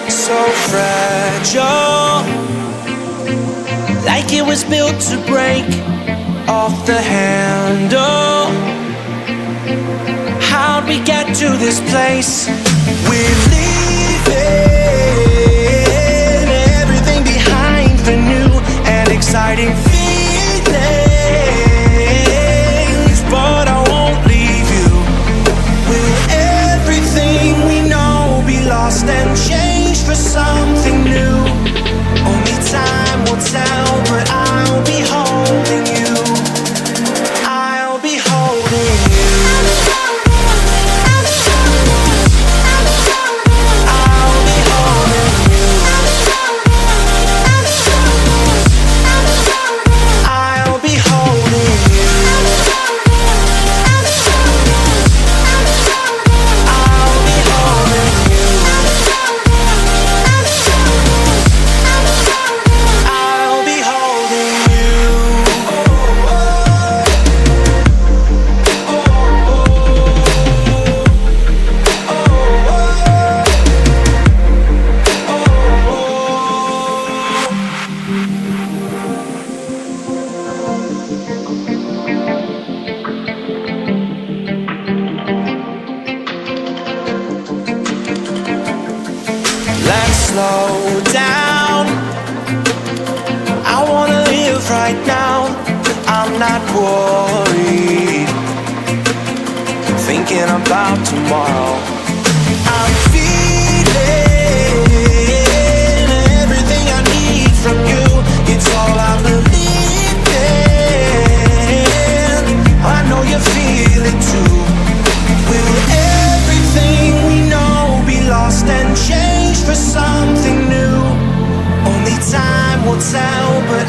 So fragile, like it was built to break off the handle. How'd we get to this place? We're leaving everything behind for new and exciting feelings, but I won't leave you. Will everything we know be lost and changed for something new? Only time will tell, but I'll be holding you. I'll be holding you. I'll be holding you. I'll be holding you. I'll be holding you. I'll be holding you. Let's slow down. I wanna live right now. I'm not worried. about tomorrow. I'm feeling everything I need from you. It's all I believe in. I know you feel it too. Will everything we know be lost and changed for something new? Only time will tell, but